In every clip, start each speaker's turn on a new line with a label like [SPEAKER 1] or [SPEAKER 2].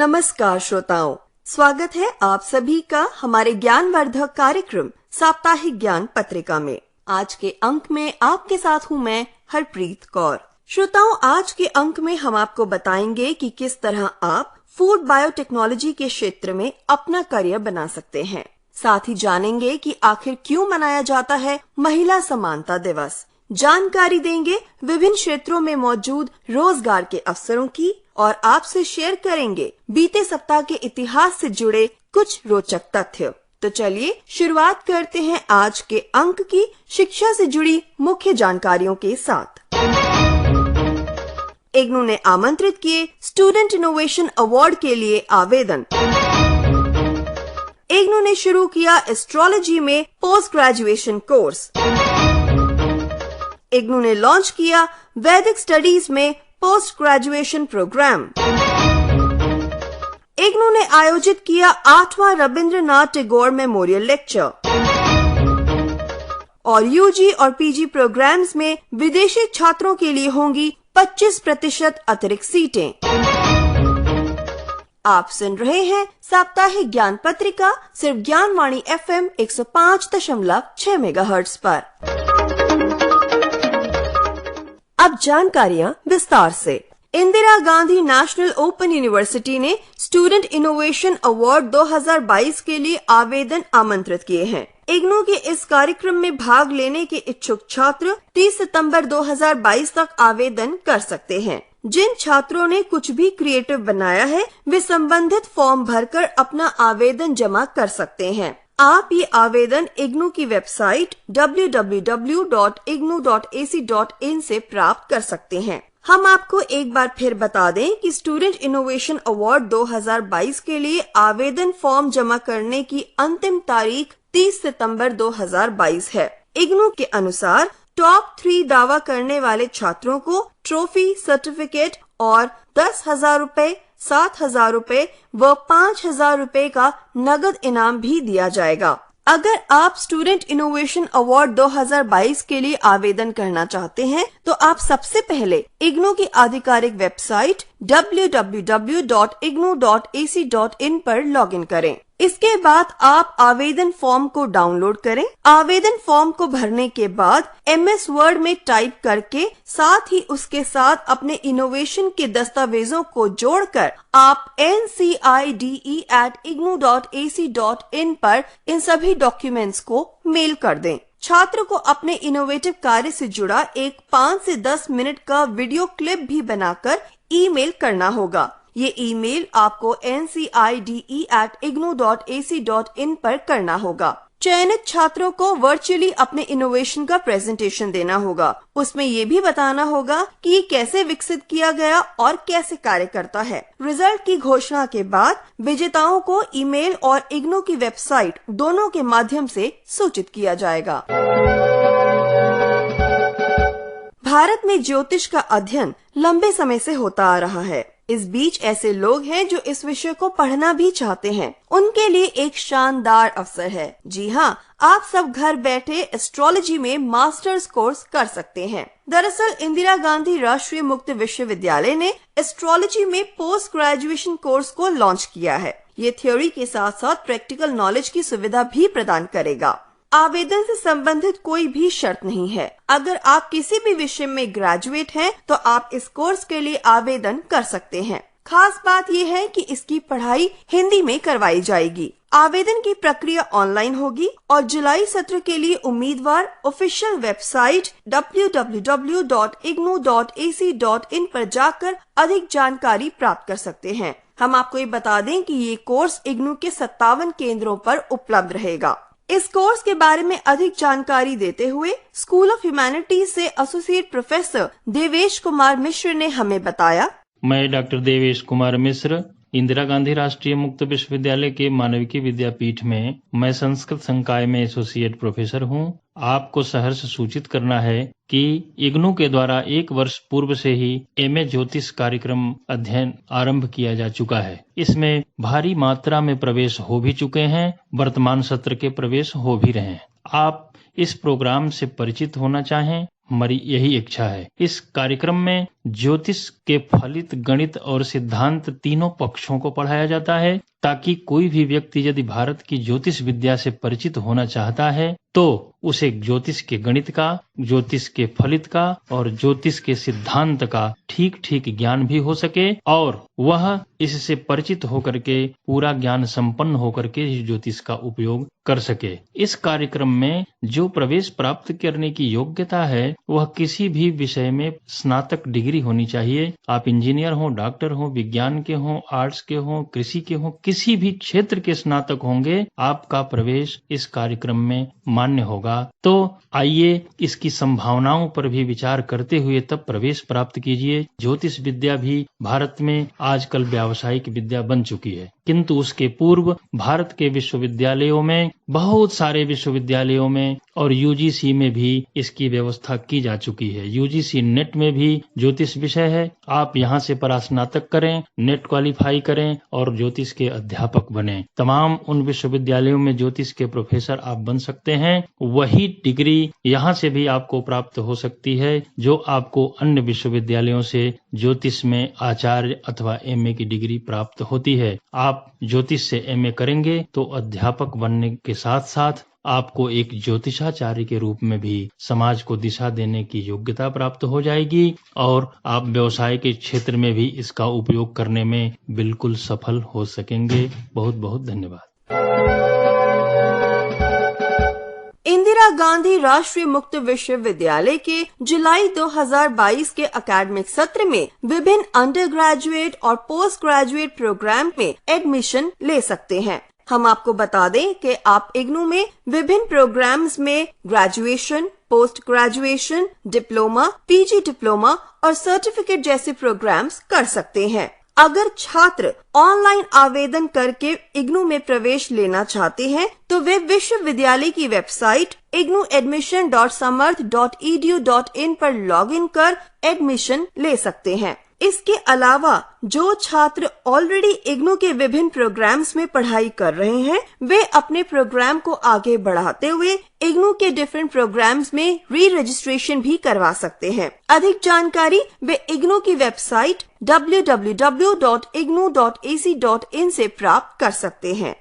[SPEAKER 1] नमस्कार श्रोताओं, स्वागत है आप सभी का हमारे ज्ञानवर्धक कार्यक्रम साप्ताहिक ज्ञान पत्रिका में। आज के अंक में आपके साथ हूँ मैं हरप्रीत कौर। श्रोताओं, आज के अंक में हम आपको बताएंगे कि किस तरह आप फूड बायोटेक्नोलॉजी के क्षेत्र में अपना करियर बना सकते हैं। साथ ही जानेंगे कि आखिर क्यों मनाया जाता है महिला समानता दिवस। जानकारी देंगे विभिन्न क्षेत्रों में मौजूद रोजगार के अवसरों की और आपसे शेयर करेंगे बीते सप्ताह के इतिहास से जुड़े कुछ रोचक तथ्य। तो चलिए शुरुआत करते हैं आज के अंक की शिक्षा से जुड़ी मुख्य जानकारियों के साथ। इग्नू ने आमंत्रित किए स्टूडेंट इनोवेशन अवार्ड के लिए आवेदन। इग्नू ने शुरू किया एस्ट्रोलॉजी में पोस्ट ग्रेजुएशन कोर्स। इग्नू ने लॉन्च किया वैदिक स्टडीज में पोस्ट ग्रेजुएशन प्रोग्राम। इग्नू ने आयोजित किया 8वां रविंद्रनाथ टैगोर मेमोरियल लेक्चर। और यूजी और पीजी प्रोग्राम्स में विदेशी छात्रों के लिए होंगी 25% अतिरिक्त सीटें। आप सुन रहे हैं साप्ताहिक ज्ञान पत्रिका सिर्फ ज्ञानवाणी FM 105.6 मेगाहर्ट्ज पर। अब जानकारियां विस्तार से। Indira Gandhi national open university ने स्टूडेंट इनोवेशन अवार्ड 2022 के लिए आवेदन आमंत्रित किए हैं। इग्नू के इस कार्यक्रम में भाग लेने के इच्छुक छात्र 30 सितंबर 2022 तक आवेदन कर सकते हैं। जिन छात्रों ने कुछ भी क्रिएटिव बनाया है वे संबंधित फॉर्म भरकर अपना आवेदन जमा कर सकते हैं। आप ये आवेदन इग्नू की वेबसाइट www.ignu.ac.in से प्राप्त कर सकते हैं। हम आपको एक बार फिर बता दें कि स्टूडेंट इनोवेशन अवार्ड 2022 के लिए आवेदन फॉर्म जमा करने की अंतिम तारीख 30 सितंबर 2022 है। इग्नू के अनुसार टॉप 3 दावा करने वाले छात्रों को ट्रॉफी, सर्टिफिकेट और 10,000 रूपए, 7,000 रूपए व 5,000 रूपए का नगद इनाम भी दिया जाएगा। अगर आप स्टूडेंट इनोवेशन अवार्ड 2022 के लिए आवेदन करना चाहते हैं तो आप सबसे पहले इग्नू की आधिकारिक वेबसाइट www.ignu.ac.in पर लॉगिन करें। इसके बाद आप आवेदन फॉर्म को डाउनलोड करें। आवेदन फॉर्म को भरने के बाद MS वर्ड में टाइप करके साथ ही उसके साथ अपने इनोवेशन के दस्तावेजों को जोड़कर आप ncide@ignu.ac.in पर इन सभी डॉक्यूमेंट्स को मेल कर दें। छात्र को अपने इनोवेटिव कार्य से जुड़ा एक 5 से 10 मिनट का वीडियो क्लिप भी बनाकर ईमेल करना होगा। ये ईमेल आपको ncide@ignu.ac.in पर करना होगा। चयनित छात्रों को वर्चुअली अपने इनोवेशन का प्रेजेंटेशन देना होगा। उसमें ये भी बताना होगा कि ये कैसे विकसित किया गया और कैसे कार्य करता है। रिजल्ट की घोषणा के बाद विजेताओं को ईमेल और इग्नू की वेबसाइट दोनों के माध्यम से सूचित किया जाएगा। भारत में ज्योतिष का अध्ययन लंबे समय से होता आ रहा है। इस बीच ऐसे लोग हैं जो इस विषय को पढ़ना भी चाहते हैं। उनके लिए एक शानदार अवसर है। जी हाँ, आप सब घर बैठे एस्ट्रोलॉजी में मास्टर्स कोर्स कर सकते हैं। दरअसल इंदिरा गांधी राष्ट्रीय मुक्त विश्वविद्यालय ने एस्ट्रोलॉजी में पोस्ट ग्रेजुएशन कोर्स को लॉन्च किया है। ये थ्योरी के साथ साथ प्रैक्टिकल नॉलेज की सुविधा भी प्रदान करेगा। आवेदन से संबंधित कोई भी शर्त नहीं है। अगर आप किसी भी विषय में ग्रेजुएट हैं तो आप इस कोर्स के लिए आवेदन कर सकते हैं। खास बात यह है कि इसकी पढ़ाई हिंदी में करवाई जाएगी। आवेदन की प्रक्रिया ऑनलाइन होगी और जुलाई सत्र के लिए उम्मीदवार ऑफिशियल वेबसाइट www.ignu.ac.in पर जाकर अधिक जानकारी प्राप्त कर सकते हैं। हम आपको ये बता दें कि ये कोर्स इग्नू के 57 केंद्रों पर उपलब्ध रहेगा। इस कोर्स के बारे में अधिक जानकारी देते हुए स्कूल ऑफ ह्यूमैनिटीज से एसोसिएट प्रोफेसर देवेश कुमार मिश्र ने हमें बताया।
[SPEAKER 2] मैं डॉक्टर देवेश कुमार मिश्र इंदिरा गांधी राष्ट्रीय मुक्त विश्वविद्यालय के मानविकी विद्यापीठ में मैं संस्कृत संकाय में एसोसिएट प्रोफेसर हूं। आपको सहर्ष सूचित करना है कि इग्नू के द्वारा 1 वर्ष पूर्व से ही MA ज्योतिष कार्यक्रम अध्ययन आरंभ किया जा चुका है। इसमें भारी मात्रा में प्रवेश हो भी चुके हैं, वर्तमान सत्र के प्रवेश हो भी रहे हैं। आप इस प्रोग्राम से परिचित होना चाहें, हमारी यही इच्छा है। इस कार्यक्रम में ज्योतिष के फलित, गणित और सिद्धांत तीनों पक्षों को पढ़ाया जाता है, ताकि कोई भी व्यक्ति यदि भारत की ज्योतिष विद्या से परिचित होना चाहता है तो उसे ज्योतिष के गणित का, ज्योतिष के फलित का और ज्योतिष के सिद्धांत का ठीक ठीक ज्ञान भी हो सके और वह इससे परिचित होकर के पूरा ज्ञान संपन्न होकर के इस ज्योतिष का उपयोग कर सके। इस कार्यक्रम में जो प्रवेश प्राप्त करने की योग्यता है वह किसी भी विषय में स्नातक डिग्री होनी चाहिए। आप इंजीनियर हो, डॉक्टर हो, विज्ञान के हो, आर्ट्स के हो, कृषि के हो, किसी भी क्षेत्र के स्नातक होंगे, आपका प्रवेश इस कार्यक्रम में मान्य होगा। तो आइए इसकी संभावनाओं पर भी विचार करते हुए तब प्रवेश प्राप्त कीजिए। ज्योतिष विद्या भी भारत में आजकल व्यावसायिक विद्या बन चुकी है, किंतु उसके पूर्व भारत के विश्वविद्यालयों में, बहुत सारे विश्वविद्यालयों में और यूजीसी में भी इसकी व्यवस्था की जा चुकी है। यूजीसी नेट में भी ज्योतिष विषय है। आप यहाँ से परास्नातक करें, नेट क्वालिफाई करें और ज्योतिष के अध्यापक बने। तमाम उन विश्वविद्यालयों में ज्योतिष के प्रोफेसर आप बन सकते हैं। वही डिग्री यहाँ से भी आपको प्राप्त हो सकती है जो आपको अन्य विश्वविद्यालयों से ज्योतिष में आचार्य अथवा एमए की डिग्री प्राप्त होती है। आप ज्योतिष से एमए करेंगे तो अध्यापक बनने के साथ साथ आपको एक ज्योतिषाचार्य के रूप में भी समाज को दिशा देने की योग्यता प्राप्त हो जाएगी और आप व्यवसाय के क्षेत्र में भी इसका उपयोग करने में बिल्कुल सफल हो सकेंगे। बहुत बहुत धन्यवाद।
[SPEAKER 1] इंदिरा गांधी राष्ट्रीय मुक्त विश्वविद्यालय के जुलाई 2022 के एकेडमिक सत्र में विभिन्न अंडर ग्रेजुएट और पोस्ट ग्रेजुएट प्रोग्राम में एडमिशन ले सकते हैं। हम आपको बता दें कि आप इग्नू में विभिन्न प्रोग्राम्स में graduation, post graduation, diploma, PG diploma और सर्टिफिकेट जैसे प्रोग्राम्स कर सकते हैं। अगर छात्र ऑनलाइन आवेदन करके इग्नू में प्रवेश लेना चाहते हैं तो वे विश्वविद्यालय की वेबसाइट ignuadmission.samarth.edu.in पर लॉगिन कर एडमिशन ले सकते हैं। इसके अलावा जो छात्र ऑलरेडी इग्नू के विभिन्न प्रोग्राम्स में पढ़ाई कर रहे हैं वे अपने प्रोग्राम को आगे बढ़ाते हुए इग्नू के डिफरेंट प्रोग्राम्स में री रजिस्ट्रेशन भी करवा सकते हैं। अधिक जानकारी वे इग्नू की वेबसाइट www.ignu.ac.in से प्राप्त कर सकते हैं।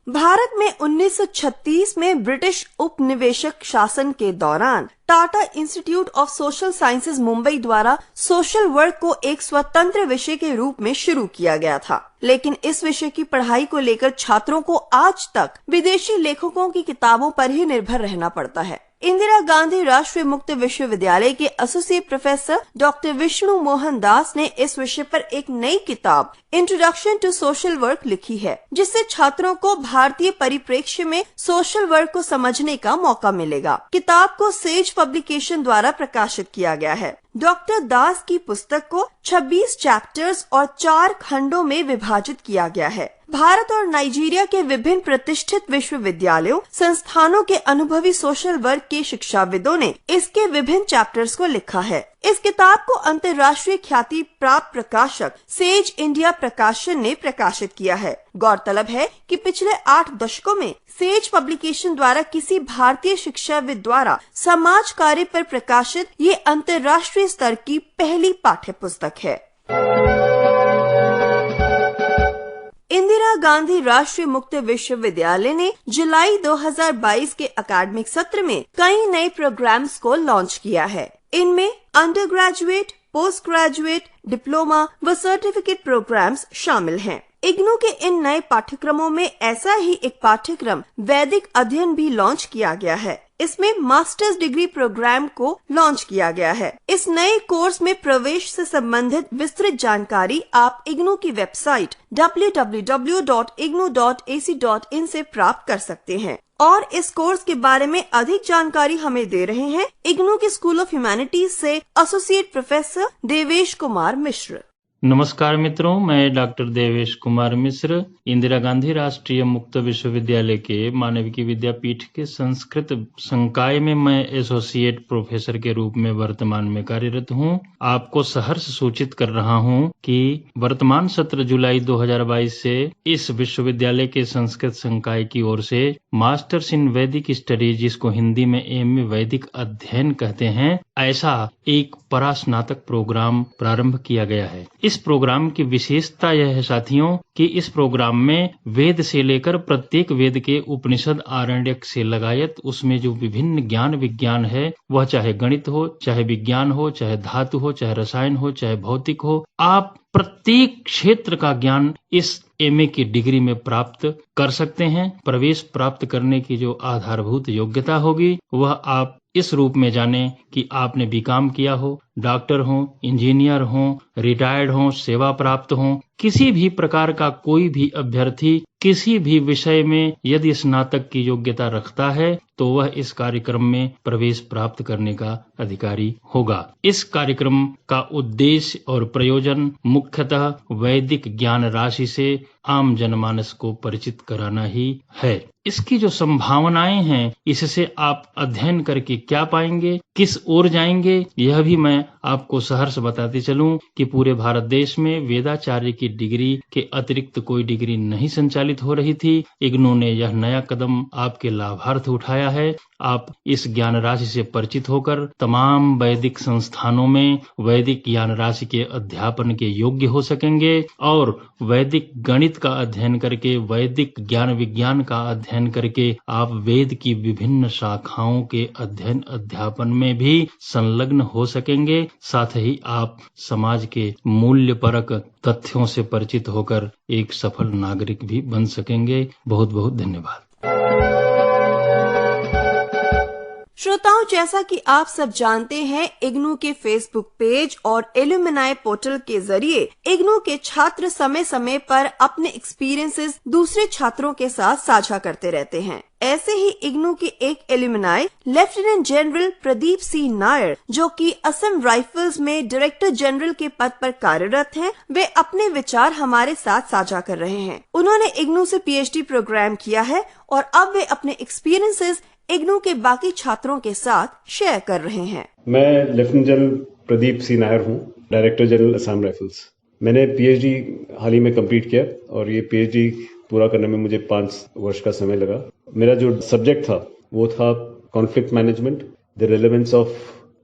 [SPEAKER 1] भारत में 1936 में ब्रिटिश उपनिवेशक शासन के दौरान Tata institute of social sciences Mumbai द्वारा सोशल वर्क को एक स्वतंत्र विषय के रूप में शुरू किया गया था, लेकिन इस विषय की पढ़ाई को लेकर छात्रों को आज तक विदेशी लेखकों की किताबों पर ही निर्भर रहना पड़ता है। इंदिरा गांधी राष्ट्रीय मुक्त विश्वविद्यालय के associate professor doctor Vishnu Mohan Das ने इस विषय पर एक नई किताब इंट्रोडक्शन टू सोशल वर्क लिखी है, जिससे छात्रों को भारतीय परिप्रेक्ष्य में सोशल वर्क को समझने का मौका मिलेगा। किताब को सेज पब्लिकेशन द्वारा प्रकाशित किया गया है। डॉक्टर दास की पुस्तक को 26 चैप्टर्स और 4 खंडों में विभाजित किया गया है। भारत और नाइजीरिया के विभिन्न प्रतिष्ठित विश्वविद्यालयों, संस्थानों के अनुभवी सोशल वर्क के शिक्षाविदों ने इसके विभिन्न चैप्टर्स को लिखा है। इस किताब को अंतर्राष्ट्रीय ख्याति प्राप्त प्रकाशक सेज इंडिया प्रकाशन ने प्रकाशित किया है। गौरतलब है कि पिछले 8 दशकों में सेज पब्लिकेशन द्वारा किसी भारतीय शिक्षाविद द्वारा समाज कार्य पर प्रकाशित ये अंतर्राष्ट्रीय स्तर की पहली पाठ्य पुस्तक है। इंदिरा गांधी राष्ट्रीय मुक्त विश्वविद्यालय ने जुलाई 2022 के एकेडमिक सत्र में कई नए प्रोग्राम्स को लॉन्च किया है। इनमें under graduate, post graduate, diploma व सर्टिफिकेट प्रोग्राम्स शामिल हैं। इग्नू के इन नए पाठ्यक्रमों में ऐसा ही एक पाठ्यक्रम वैदिक अध्ययन भी लॉन्च किया गया है। इसमें मास्टर्स डिग्री प्रोग्राम को लॉन्च किया गया है। इस नए कोर्स में प्रवेश से संबंधित विस्तृत जानकारी आप इग्नू की वेबसाइट www.ignu.ac.in से प्राप्त कर सकते हैं। और इस कोर्स के बारे में अधिक जानकारी हमें दे रहे हैं इग्नू के स्कूल ऑफ ह्यूमैनिटीज से एसोसिएट प्रोफेसर देवेश कुमार मिश्र।
[SPEAKER 2] नमस्कार मित्रों, मैं डॉक्टर देवेश कुमार मिश्र इंदिरा गांधी राष्ट्रीय मुक्त विश्वविद्यालय के मानविकी विद्यापीठ के संस्कृत संकाय में मैं एसोसिएट प्रोफेसर के रूप में वर्तमान में कार्यरत हूं। आपको सहर्ष सूचित कर रहा हूं कि वर्तमान सत्र जुलाई 2022 से इस विश्वविद्यालय के संस्कृत संकाय की ओर से मास्टर्स इन वैदिक स्टडीज, जिसको हिंदी में एमए वैदिक अध्ययन कहते हैं, ऐसा एक परास्नातक प्रोग्राम प्रारंभ किया गया है। इस प्रोग्राम की विशेषता यह है साथियों कि इस प्रोग्राम में वेद से लेकर प्रत्येक वेद के उपनिषद, आरण्यक से लगायत उसमें जो विभिन्न ज्ञान विज्ञान है, वह चाहे गणित हो, चाहे विज्ञान हो, चाहे धातु हो, चाहे रसायन हो, चाहे भौतिक हो, आप प्रत्येक क्षेत्र का ज्ञान इस एमए की डिग्री में प्राप्त कर सकते हैं। प्रवेश प्राप्त करने की जो आधारभूत योग्यता होगी वह आप इस रूप में जाने कि आपने बीकॉम किया हो, डॉक्टर हो, इंजीनियर हो, रिटायर्ड हो, सेवा प्राप्त हो, किसी भी प्रकार का कोई भी अभ्यर्थी किसी भी विषय में यदि स्नातक की योग्यता रखता है तो वह इस कार्यक्रम में प्रवेश प्राप्त करने का अधिकारी होगा। इस कार्यक्रम का उद्देश्य और प्रयोजन मुख्यतः वैदिक ज्ञान राशि से आम जनमानस को परिचित कराना ही है। इसकी जो संभावनाएं हैं, इससे आप अध्ययन करके क्या पाएंगे, किस ओर जाएंगे, यह भी मैं आपको सहर्ष बताते चलूं कि पूरे भारत देश में वेदाचार्य की डिग्री के अतिरिक्त कोई डिग्री नहीं संचालित हो रही थी। इग्नू ने यह नया कदम आपके लाभार्थ उठाया है। आप इस ज्ञान राशि से परिचित होकर तमाम वैदिक संस्थानों में वैदिक ज्ञान राशि के अध्यापन के योग्य हो सकेंगे और वैदिक गणित का अध्ययन करके, वैदिक ज्ञान विज्ञान का अध्ययन करके आप वेद की विभिन्न शाखाओं के अध्ययन अध्यापन में भी संलग्न हो सकेंगे। साथ ही आप समाज के मूल्यपरक तथ्यों से परिचित होकर एक सफल नागरिक भी बन सकेंगे। बहुत बहुत धन्यवाद।
[SPEAKER 1] श्रोताओं, जैसा कि आप सब जानते हैं, इग्नू के फेसबुक पेज और एल्यूमिनाई पोर्टल के जरिए इग्नू के छात्र समय समय पर अपने एक्सपीरियंसेस दूसरे छात्रों के साथ साझा करते रहते हैं। ऐसे ही इग्नू के एक alumni lieutenant general Pradeep Singh Nair, जो कि असम राइफल्स में डायरेक्टर जनरल के पद पर कार्यरत हैं, वे अपने विचार हमारे साथ साझा कर रहे हैं। उन्होंने इग्नू से पीएचडी प्रोग्राम किया है और अब वे अपने एक्सपीरियंसेस इग्नू के बाकी छात्रों के साथ शेयर कर रहे हैं।
[SPEAKER 3] मैं लेफ्टिनेंट जनरल प्रदीप सिंह नायर हूँ, डायरेक्टर जनरल असम राइफल्स। मैंने पीएचडी हाल ही में कंप्लीट किया और ये पीएचडी पूरा करने में मुझे 5 वर्ष का समय लगा। मेरा जो सब्जेक्ट था वो था conflict management, the relevance of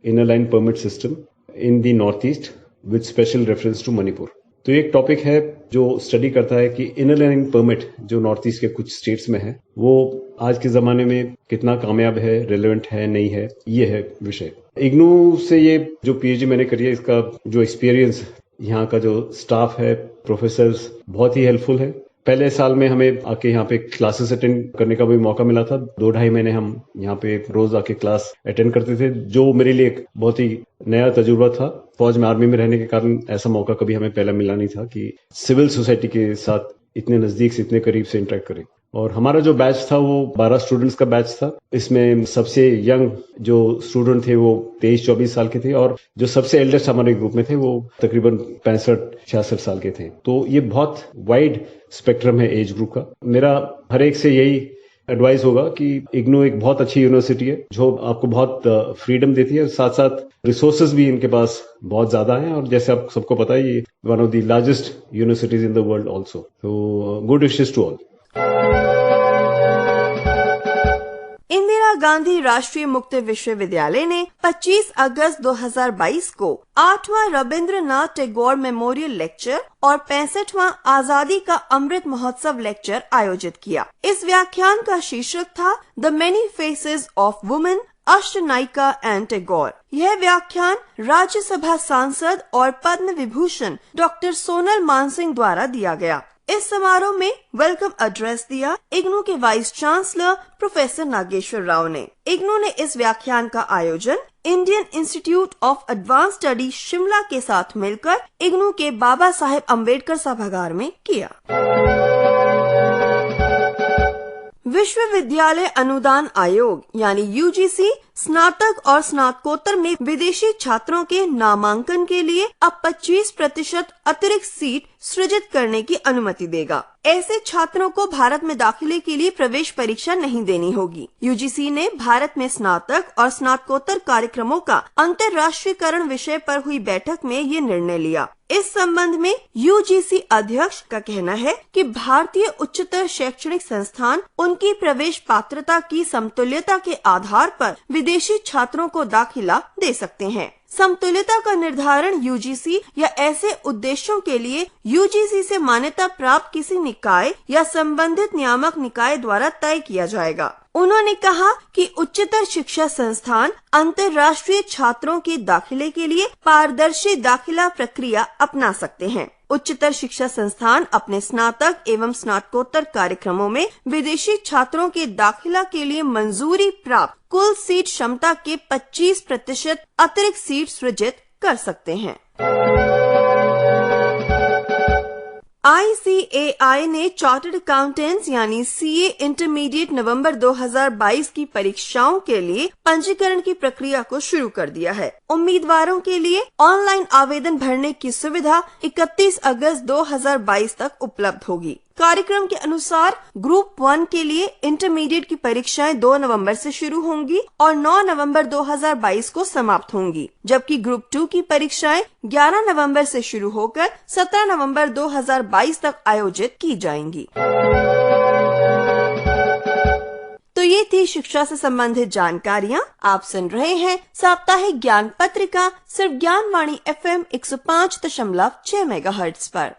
[SPEAKER 3] inner line permit system in the north east with special reference to Manipur. तो एक टॉपिक है जो स्टडी करता है कि इनर लाइन परमिट जो नॉर्थ ईस्ट के कुछ स्टेट्स में है, वो आज के जमाने में कितना कामयाब है, रेलेवेंट है, नहीं है, ये है विषय। इग्नू से ये जो पीएचडी मैंने करी है, इसका जो एक्सपीरियंस, यहाँ का जो स्टाफ है, प्रोफेसर्स बहुत ही हेल्पफुल है। पहले साल में हमें आके यहाँ पे क्लासेस अटेंड करने का भी मौका मिला था। 2-2.5 महीने हम यहाँ पे रोज आके क्लास अटेंड करते थे, जो मेरे लिए एक बहुत ही नया तजुर्बा था। फौज में, आर्मी में रहने के कारण ऐसा मौका कभी हमें पहले मिला नहीं था कि सिविल सोसाइटी के साथ इतने नजदीक से, इतने करीब से इंटरेक्ट करें। और हमारा जो बैच था वो 12 स्टूडेंट्स का बैच था। इसमें सबसे यंग जो स्टूडेंट थे वो 23-24 साल के थे और जो सबसे एल्डेस्ट हमारे ग्रुप में थे वो तकरीबन 65-66 साल के थे। तो ये बहुत वाइड स्पेक्ट्रम है एज ग्रुप का। मेरा हर एक से यही एडवाइस होगा कि इग्नू एक बहुत अच्छी यूनिवर्सिटी है जो आपको बहुत फ्रीडम देती है, साथ साथ रिसोर्सेज भी इनके पास बहुत ज्यादा हैं और जैसे आप सबको पता है ये one of the largest universities in the world also. तो good wishes to all.
[SPEAKER 1] Indira Gandhi Rashtriya मुक्त विश्वविद्यालय ने 25 अगस्त 2022 को 8वां रविंद्रनाथ टैगोर मेमोरियल लेक्चर और 65वां आजादी का अमृत महोत्सव लेक्चर आयोजित किया। इस व्याख्यान का शीर्षक था the many faces of women, Ashtanayika and Tagore. यह व्याख्यान राज्यसभा सांसद और पद्म विभूषण डॉक्टर सोनल मानसिंह द्वारा दिया गया। इस समारोह में वेलकम एड्रेस दिया इग्नू के vice chancellor professor Nageshwar Rao ने। इग्नू ने इस व्याख्यान का आयोजन Indian Institute of advance study Shimla के साथ मिलकर इग्नू के बाबा साहेब अम्बेडकर सभागार में किया। विश्वविद्यालय अनुदान आयोग यानी यूजीसी स्नातक और स्नातकोत्तर में विदेशी छात्रों के नामांकन के लिए अब 25% अतिरिक्त सीट सृजित करने की अनुमति देगा। ऐसे छात्रों को भारत में दाखिले के लिए प्रवेश परीक्षा नहीं देनी होगी। यूजीसी ने भारत में स्नातक और स्नातकोत्तर कार्यक्रमों का अंतर्राष्ट्रीयकरण विषय पर हुई बैठक में ये निर्णय लिया। इस संबंध में यूजीसी अध्यक्ष का कहना है कि भारतीय उच्चतर शैक्षणिक संस्थान उनकी प्रवेश पात्रता की समतुल्यता के आधार पर विदेशी छात्रों को दाखिला दे सकते हैं। समतुल्यता का निर्धारण यूजीसी या ऐसे उद्देश्यों के लिए यूजीसी से मान्यता प्राप्त किसी निकाय या संबंधित नियामक निकाय द्वारा तय किया जाएगा। उन्होंने कहा कि उच्चतर शिक्षा संस्थान अंतर्राष्ट्रीय छात्रों के दाखिले के लिए पारदर्शी दाखिला प्रक्रिया अपना सकते हैं। उच्चतर शिक्षा संस्थान अपने स्नातक एवं स्नातकोत्तर कार्यक्रमों में विदेशी छात्रों के दाखिला के लिए मंजूरी प्राप्त कुल सीट क्षमता के 25% अतिरिक्त सीट सृजित कर सकते हैं। ICAI ने चार्टर्ड अकाउंटेंट्स यानी CA इंटरमीडिएट नवंबर 2022 की परीक्षाओं के लिए पंजीकरण की प्रक्रिया को शुरू कर दिया है। उम्मीदवारों के लिए ऑनलाइन आवेदन भरने की सुविधा 31 अगस्त 2022 तक उपलब्ध होगी। कार्यक्रम के अनुसार ग्रुप 1 के लिए इंटरमीडिएट की परीक्षाएं 2 नवंबर से शुरू होंगी और 9 नवंबर 2022 को समाप्त होंगी, जबकि ग्रुप 2 की परीक्षाएं 11 नवंबर से शुरू होकर 17 नवंबर 2022 तक आयोजित की जाएंगी। तो ये थी शिक्षा से संबंधित जानकारियाँ। आप सुन रहे हैं साप्ताहिक ज्ञान पत्रिका सिर्फ ज्ञानवाणी FM 105.6 मेगाहर्ट्ज पर।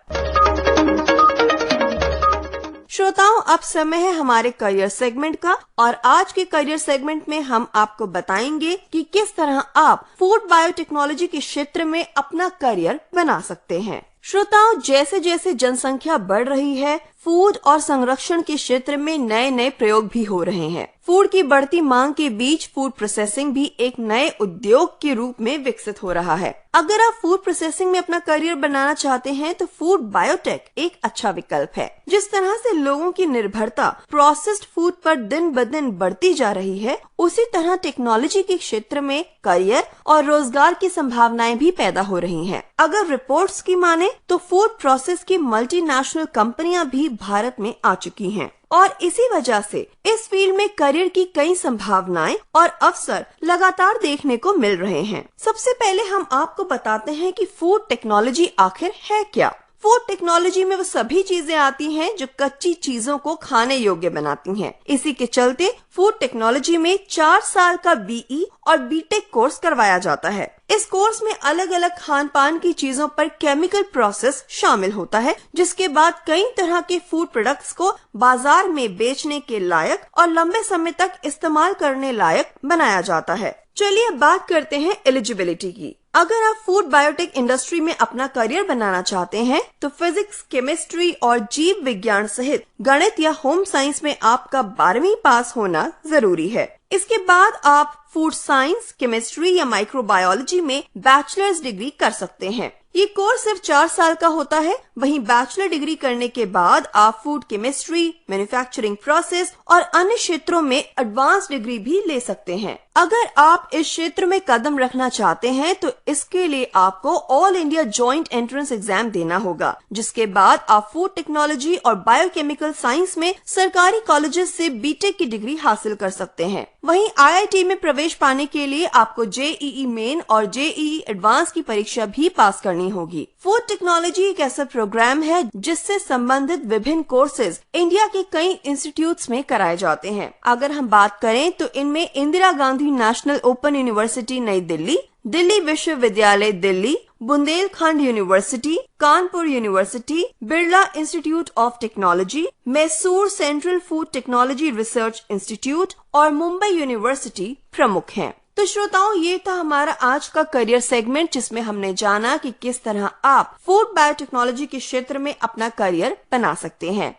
[SPEAKER 1] श्रोताओं, अब समय है हमारे करियर सेगमेंट का और आज के करियर सेगमेंट में हम आपको बताएंगे कि किस तरह आप फूड बायोटेक्नोलॉजी के क्षेत्र में अपना करियर बना सकते हैं। श्रोताओं, जैसे जैसे जनसंख्या बढ़ रही है, फूड और संरक्षण के क्षेत्र में नए नए प्रयोग भी हो रहे हैं। फूड की बढ़ती मांग के बीच फूड प्रोसेसिंग भी एक नए उद्योग के रूप में विकसित हो रहा है। अगर आप फूड प्रोसेसिंग में अपना करियर बनाना चाहते हैं तो फूड बायोटेक एक अच्छा विकल्प है। जिस तरह से लोगों की निर्भरता प्रोसेस्ड फूड पर दिन ब दिन बढ़ती जा रही है, उसी तरह टेक्नोलॉजी के क्षेत्र में करियर और रोजगार की संभावनाएं भी पैदा हो रही हैं। अगर रिपोर्ट्स की माने तो फूड प्रोसेस की मल्टीनेशनल कंपनियां भी भारत में आ चुकी हैं और इसी वजह से इस फील्ड में करियर की कई संभावनाएं और अवसर लगातार देखने को मिल रहे हैं। सबसे पहले हम आपको बताते हैं कि फूड टेक्नोलॉजी आखिर है क्या। फूड टेक्नोलॉजी में वो सभी चीजें आती हैं जो कच्ची चीजों को खाने योग्य बनाती हैं। इसी के चलते फूड टेक्नोलॉजी में 4 साल का BE और BTech कोर्स करवाया जाता है। इस कोर्स में अलग अलग खान पान की चीजों पर केमिकल प्रोसेस शामिल होता है, जिसके बाद कई तरह के फूड प्रोडक्ट्स को बाजार में बेचने के लायक और लंबे समय तक इस्तेमाल करने लायक बनाया जाता है। चलिए अब बात करते हैं एलिजिबिलिटी की। अगर आप फूड बायोटेक इंडस्ट्री में अपना करियर बनाना चाहते हैं तो फिजिक्स, केमिस्ट्री और जीव विज्ञान सहित गणित या होम साइंस में आपका 12वीं पास होना जरूरी है। इसके बाद आप फूड साइंस, केमिस्ट्री या माइक्रोबायोलॉजी में बैचलर्स डिग्री कर सकते हैं। ये कोर्स सिर्फ 4 साल का होता है। वहीं बैचलर डिग्री करने के बाद आप फूड केमिस्ट्री, मैन्युफैक्चरिंग प्रोसेस और अन्य क्षेत्रों में एडवांस डिग्री भी ले सकते हैं। अगर आप इस क्षेत्र में कदम रखना चाहते हैं तो इसके लिए आपको all India joint entrance exam देना होगा, जिसके बाद आप फूड टेक्नोलॉजी और बायोकेमिकल साइंस में सरकारी कॉलेजेस से BTech की डिग्री हासिल कर सकते हैं। वहीं IIT में प्रवेश पाने के लिए आपको JEE मेन और JEE एडवांस की परीक्षा भी पास करनी होगी। फूड टेक्नोलॉजी एक ऐसा प्रोग्राम है जिससे संबंधित विभिन्न कोर्सेज इंडिया के कई इंस्टीट्यूट्स में कराए जाते हैं। अगर हम बात करें तो इनमें Indira Gandhi national open university नई दिल्ली, दिल्ली विश्वविद्यालय Delhi, Bundelkhand university, Kanpur university, Birla institute of technology, Mysore central food technology research institute और मुंबई यूनिवर्सिटी प्रमुख हैं। तो श्रोताओं, ये था हमारा आज का करियर सेगमेंट, जिसमें हमने जाना कि किस तरह आप फूड बायोटेक्नोलॉजी के क्षेत्र में अपना करियर बना सकते हैं।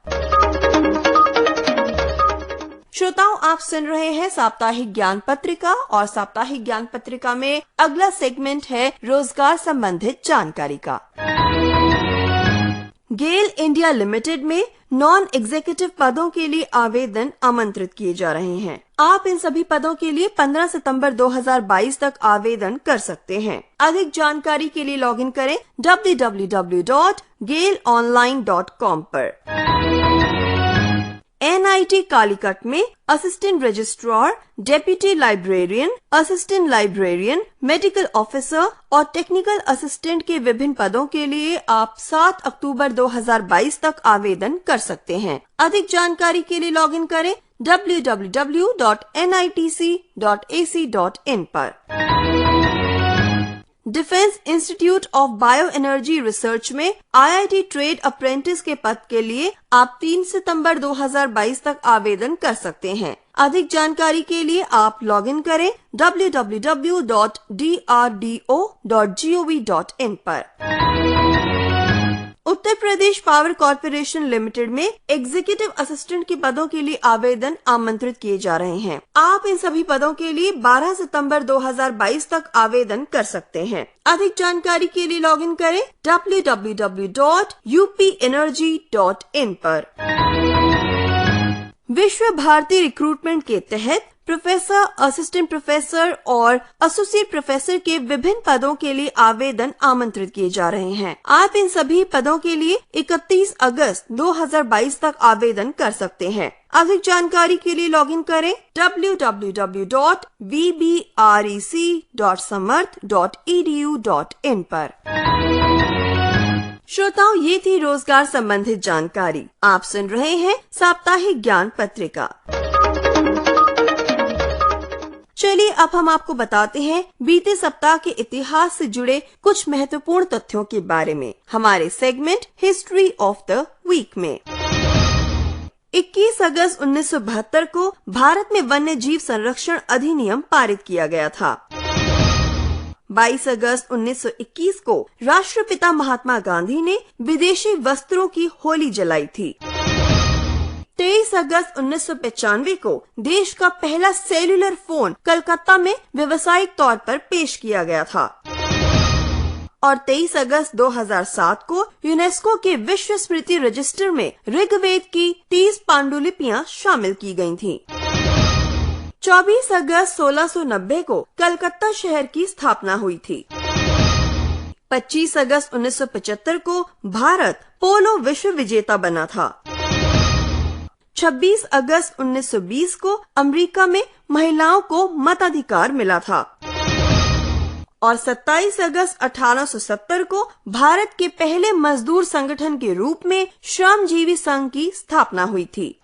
[SPEAKER 1] श्रोताओं, आप सुन रहे हैं साप्ताहिक ज्ञान पत्रिका और साप्ताहिक ज्ञान पत्रिका में अगला सेगमेंट है रोजगार संबंधित जानकारी का। गेल इंडिया लिमिटेड में नॉन एग्जीक्यूटिव पदों के लिए आवेदन आमंत्रित किए जा रहे हैं। आप इन सभी पदों के लिए 15 सितंबर 2022 तक आवेदन कर सकते हैं। अधिक जानकारी के लिए लॉगिन करें www.gailonline.com पर। NIT कालीकट में assistant registrar, deputy librarian, assistant librarian, medical officer और टेक्निकल असिस्टेंट के विभिन्न पदों के लिए आप 7 अक्टूबर 2022 तक आवेदन कर सकते हैं। अधिक जानकारी के लिए लॉगिन करें www.nitc.ac.in पर। Defence institute of bio energy research में IIT ट्रेड अप्रेंटिस के पद के लिए आप 3 सितंबर 2022 तक आवेदन कर सकते हैं। अधिक जानकारी के लिए आप लॉगिन करें www.drdo.gov.in पर। Uttar Pradesh power corporation limited में एग्जीक्यूटिव असिस्टेंट के पदों के लिए आवेदन आमंत्रित किए जा रहे हैं। आप इन सभी पदों के लिए 12 सितंबर 2022 तक आवेदन कर सकते हैं। अधिक जानकारी के लिए लॉगिन करें www.upenergy.in पर। विश्व भारती रिक्रूटमेंट के तहत प्रोफेसर, असिस्टेंट प्रोफेसर और एसोसिएट प्रोफेसर के विभिन्न पदों के लिए आवेदन आमंत्रित किए जा रहे हैं। आप इन सभी पदों के लिए 31 अगस्त 2022 तक आवेदन कर सकते हैं। अधिक जानकारी के लिए लॉगिन करें www.vbrec.samarth.edu.in पर। श्रोताओं, ये थी रोजगार संबंधित जानकारी। आप सुन रहे हैं साप्ताहिक ज्ञान पत्रिका। चलिए अब हम आपको बताते हैं बीते सप्ताह के इतिहास से जुड़े कुछ महत्वपूर्ण तथ्यों के बारे में हमारे segment history of the week में। 21 अगस्त 1972 को भारत में वन्य जीव संरक्षण अधिनियम पारित किया गया था। 22 अगस्त 1921 को राष्ट्रपिता महात्मा गांधी ने विदेशी वस्त्रों की होली जलाई थी। 23 अगस्त 1995 को देश का पहला सेल्यूलर फोन कलकत्ता में व्यावसायिक तौर पर पेश किया गया था। और 23 अगस्त 2007 को यूनेस्को के विश्व स्मृति रजिस्टर में ऋग्वेद की 30 पांडुलिपियां शामिल की गई थीं। 24 अगस्त 1690 को कलकत्ता शहर की स्थापना हुई थी। 25 अगस्त 1975 को भारत पोलो विश्व विजेता बना था। 26 अगस्त 1920 को अमेरिका में महिलाओं को मताधिकार मिला था। और 27 अगस्त 1870 को भारत के पहले मजदूर संगठन के रूप में श्रमजीवी संघ की स्थापना हुई थी।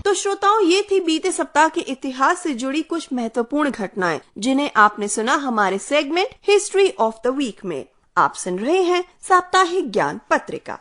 [SPEAKER 1] तो श्रोताओं, ये थी बीते सप्ताह के इतिहास से जुड़ी कुछ महत्वपूर्ण घटनाएं जिन्हें आपने सुना हमारे segment history of the week में। आप सुन रहे हैं साप्ताहिक ज्ञान पत्रिका।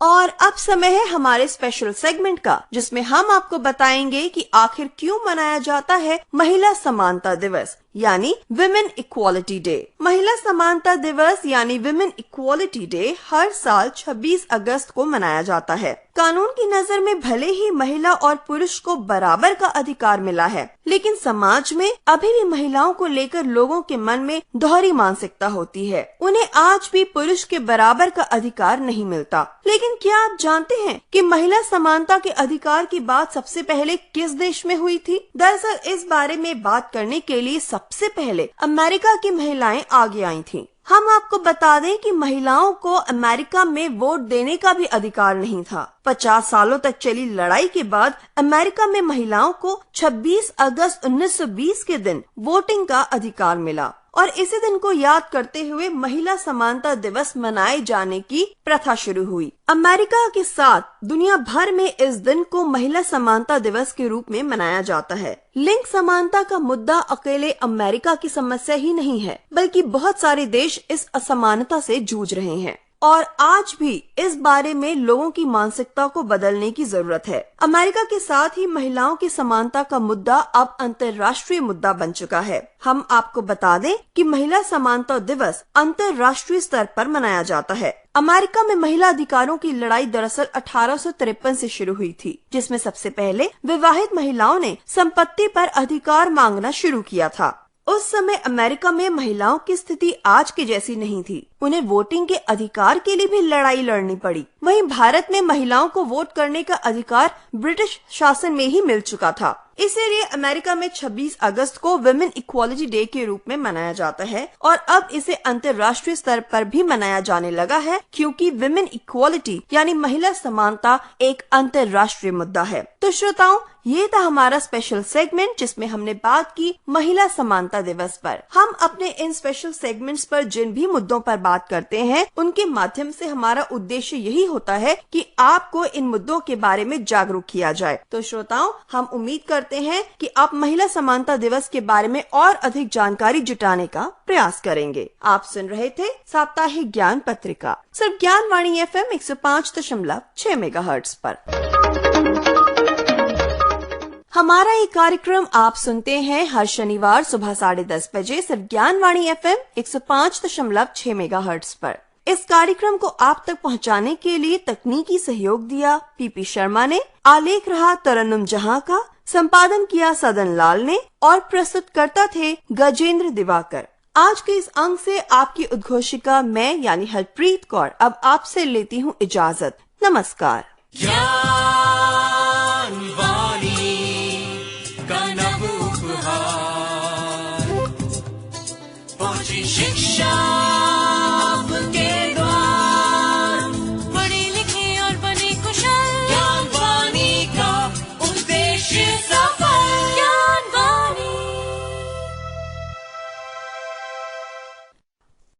[SPEAKER 1] और अब समय है हमारे स्पेशल सेगमेंट का, जिसमें हम आपको बताएंगे कि आखिर क्यों मनाया जाता है महिला समानता दिवस यानी विमेन इक्वालिटी डे। महिला समानता दिवस यानी विमेन इक्वालिटी डे हर साल 26 अगस्त को मनाया जाता है। कानून की नजर में भले ही महिला और पुरुष को बराबर का अधिकार मिला है, लेकिन समाज में अभी भी महिलाओं को लेकर लोगों के मन में दोहरी मानसिकता होती है। उन्हें आज भी पुरुष के बराबर का अधिकार नहीं मिलता। लेकिन क्या आप जानते हैं कि महिला समानता के अधिकार की बात सबसे पहले किस देश में हुई थी? दरअसल इस बारे में बात करने के लिए सबसे पहले अमेरिका की महिलाएं आगे आई थीं। हम आपको बता दें कि महिलाओं को अमेरिका में वोट देने का भी अधिकार नहीं था। 50 सालों तक चली लड़ाई के बाद अमेरिका में महिलाओं को 26 अगस्त 1920 के दिन वोटिंग का अधिकार मिला और इसी दिन को याद करते हुए महिला समानता दिवस मनाए जाने की प्रथा शुरू हुई। अमेरिका के साथ दुनिया भर में इस दिन को महिला समानता दिवस के रूप में मनाया जाता है। लिंग समानता का मुद्दा अकेले अमेरिका की समस्या ही नहीं है, बल्कि बहुत सारे देश इस असमानता से जूझ रहे हैं और आज भी इस बारे में लोगों की मानसिकता को बदलने की जरूरत है। अमेरिका के साथ ही महिलाओं की समानता का मुद्दा अब अंतर्राष्ट्रीय मुद्दा बन चुका है। हम आपको बता दें कि महिला समानता दिवस अंतर्राष्ट्रीय स्तर पर मनाया जाता है। अमेरिका में महिला अधिकारों की लड़ाई दरअसल 1853 से शुरू हुई थी, जिसमें सबसे पहले विवाहित महिलाओं ने संपत्ति पर अधिकार मांगना शुरू किया था। उस समय अमेरिका में महिलाओं की स्थिति आज के जैसी नहीं थी। उन्हें वोटिंग के अधिकार के लिए भी लड़ाई लड़नी पड़ी। वहीं भारत में महिलाओं को वोट करने का अधिकार ब्रिटिश शासन में ही मिल चुका था। इसीलिए अमेरिका में 26 अगस्त को वुमेन इक्वालिटी डे के रूप में मनाया जाता है और अब इसे अंतर्राष्ट्रीय स्तर पर भी मनाया जाने लगा है, क्योंकि वुमेन इक्वालिटी यानी महिला समानता एक अंतर्राष्ट्रीय मुद्दा है। तो श्रोताओं, ये था हमारा स्पेशल सेगमेंट जिसमें हमने बात की महिला समानता दिवस पर। हम अपने इन स्पेशल सेगमेंट्स पर जिन भी मुद्दों पर बात करते हैं, उनके माध्यम से हमारा उद्देश्य यही होता है कि आपको इन मुद्दों के बारे में जागरूक किया जाए। तो श्रोताओं, हम उम्मीद करते हैं कि आप महिला समानता दिवस के बारे में और अधिक जानकारी जुटाने का प्रयास करेंगे। आप सुन रहे थे साप्ताहिक ज्ञान पत्रिका, सिर्फ ज्ञानवाणी FM 105.6 मेगाहर्ट्ज पर। हमारा ये कार्यक्रम आप सुनते हैं हर शनिवार सुबह 10:30 बजे सिर्फ ज्ञानवाणी FM 105.6 मेगाहर्ट्ज पर। इस कार्यक्रम को आप तक पहुंचाने के लिए तकनीकी सहयोग दिया PP शर्मा ने, आलेख रहा तरन्नुम जहां का, संपादन किया सदन लाल ने और प्रस्तुतकर्ता थे गजेंद्र दिवाकर। आज के इस अंक से आपकी उद्घोषिका मैं यानी हरप्रीत कौर अब आपसे लेती हूँ इजाजत। नमस्कार।
[SPEAKER 4] शिक्षा